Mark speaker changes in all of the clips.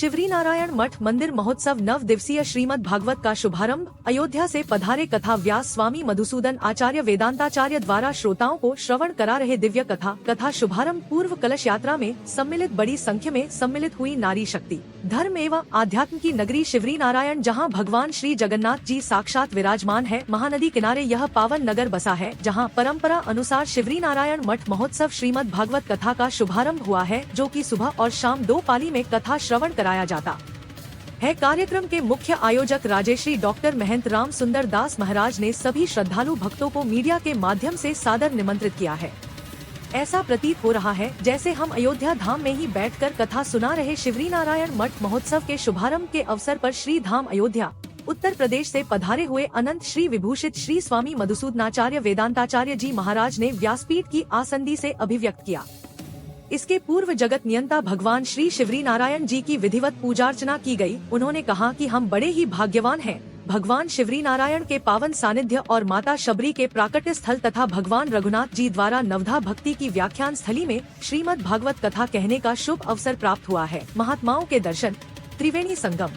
Speaker 1: शिवरी नारायण मठ मंदिर महोत्सव 9 दिवसीय श्रीमद् भागवत का शुभारंभ। अयोध्या से पधारे कथा व्यास स्वामी मधुसूदन आचार्य वेदांताचार्य द्वारा श्रोताओं को श्रवण करा रहे दिव्य कथा शुभारंभ पूर्व कलश यात्रा में सम्मिलित बड़ी संख्या में सम्मिलित हुई नारी शक्ति। धर्म एवं आध्यात्म की नगरी शिवरी नारायण, जहां भगवान श्री जगन्नाथ जी साक्षात विराजमान है। महानदी किनारे यह पावन नगर बसा है, जहां परंपरा अनुसार शिवरी नारायण मठ महोत्सव श्रीमद् भागवत कथा का शुभारंभ हुआ है, जो कि सुबह और शाम 2 पाली में कथा श्रवण कराया जाता है। कार्यक्रम के मुख्य आयोजक राजेश्री डॉक्टर महंत राम सुंदर दास महाराज ने सभी श्रद्धालु भक्तों को मीडिया के माध्यम से सादर निमंत्रित किया है। ऐसा प्रतीत हो रहा है जैसे हम अयोध्या धाम में ही बैठकर कथा सुना रहे। शिवरी नारायण मठ महोत्सव के शुभारंभ के अवसर पर श्री धाम अयोध्या उत्तर प्रदेश से पधारे हुए अनंत श्री विभूषित श्री स्वामी मधुसूदनाचार्य वेदांताचार्य जी महाराज ने व्यासपीठ की आसंदी से अभिव्यक्त किया। इसके पूर्व जगत नियंता भगवान श्री शिवरी नारायण जी की विधिवत पूजा अर्चना की गई। उन्होंने कहा कि हम बड़े ही भाग्यवान हैं। भगवान शिवरी नारायण के पावन सानिध्य और माता शबरी के प्राकट्य स्थल तथा भगवान रघुनाथ जी द्वारा नवधा भक्ति की व्याख्यान स्थली में श्रीमद् भागवत कथा कहने का शुभ अवसर प्राप्त हुआ है। महात्माओं के दर्शन, त्रिवेणी संगम,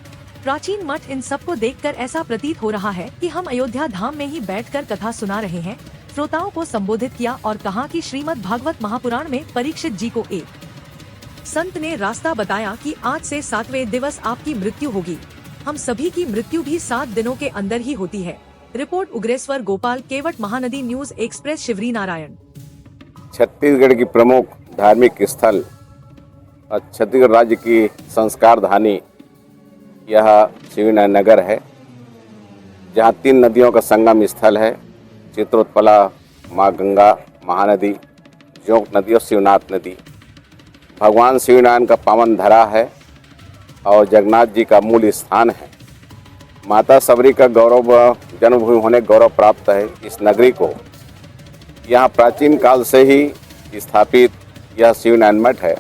Speaker 1: प्राचीन मठ, इन सबको देखकर ऐसा प्रतीत हो रहा है कि हम अयोध्या धाम में ही बैठकर कथा सुना रहे हैं। श्रोताओं को संबोधित किया और कहा कि श्रीमद् भागवत महापुराण में परीक्षित जी को एक संत ने रास्ता बताया कि आज से 7वें दिवस आपकी मृत्यु होगी। हम सभी की मृत्यु भी 7 दिनों के अंदर ही होती है। रिपोर्ट उग्रेश्वर गोपाल, केवट महानदी न्यूज एक्सप्रेस, शिवरी नारायण।
Speaker 2: छत्तीसगढ़ की प्रमुख धार्मिक स्थल और छत्तीसगढ़ राज्य की संस्कार धानी यह शिवरी नगर है, जहाँ 3 नदियों का संगम स्थल है। चित्रोत्पला, माँ गंगा, महानदी, जोंक नदी और शिवनाथ नदी। भगवान शिवनारायण का पावन धरा है और जगन्नाथ जी का मूल स्थान है। माता शबरी का गौरव जन्मभूमि होने गौरव प्राप्त है इस नगरी को। यहाँ प्राचीन काल से ही स्थापित यह शिवनारायण मठ है,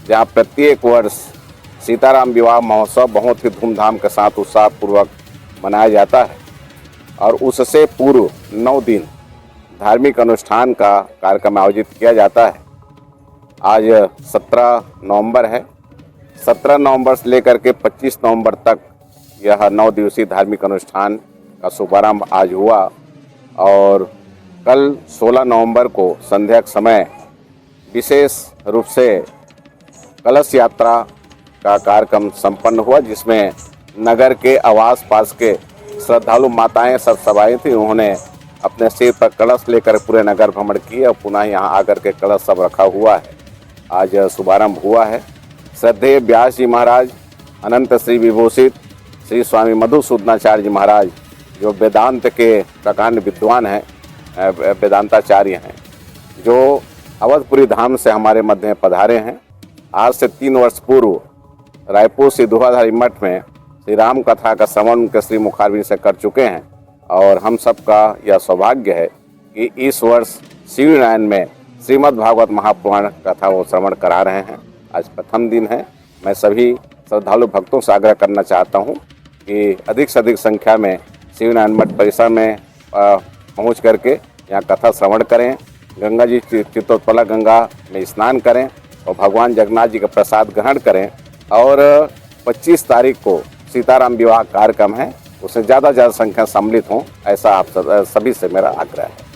Speaker 2: जहाँ प्रत्येक वर्ष सीताराम विवाह महोत्सव बहुत ही धूमधाम के साथ उत्साहपूर्वक मनाया जाता है और उससे पूर्व 9 दिन धार्मिक अनुष्ठान का कार्यक्रम आयोजित किया जाता है। आज 17 नवंबर है। 17 नवंबर से लेकर के 25 नवंबर तक यह 9 दिवसीय धार्मिक अनुष्ठान का शुभारंभ आज हुआ और कल 16 नवंबर को संध्या के समय विशेष रूप से कलश यात्रा का कार्यक्रम संपन्न हुआ, जिसमें नगर के आवास पास के श्रद्धालु माताएं सब सभाएं थी। उन्होंने अपने सिर पर कलश लेकर पूरे नगर भ्रमण किए और पुनः यहाँ आकर के कलश सब रखा हुआ है। आज शुभारंभ हुआ है। श्रद्धेय व्यास जी महाराज, अनंत श्री विभूषित श्री स्वामी मधुसूदनाचार्य जी महाराज, जो वेदांत के प्रकांड विद्वान हैं, वेदांताचार्य हैं, जो अवधपुरी धाम से हमारे मध्य पधारे हैं। आज से 3 वर्ष पूर्व रायपुर से धुआधारी मठ में श्री राम कथा का श्रवण उनके श्री मुखारविंद से कर चुके हैं और हम सबका यह सौभाग्य है कि इस वर्ष शिवरी नारायण में श्रीमद् भागवत महापुराण कथा वो श्रवण करा रहे हैं। आज प्रथम दिन है। मैं सभी श्रद्धालु भक्तों से आग्रह करना चाहता हूँ कि अधिक से अधिक संख्या में शिवरी नारायण मठ परिसर में पहुँच करके यहाँ कथा श्रवण करें, गंगा जी चित्रोत्पला गंगा में स्नान करें और भगवान जगन्नाथ जी का प्रसाद ग्रहण करें। और 25 तारीख को सीताराम विवाह कार्यक्रम है, उससे ज़्यादा संख्या सम्मिलित हों, ऐसा आप सभी से मेरा आग्रह है।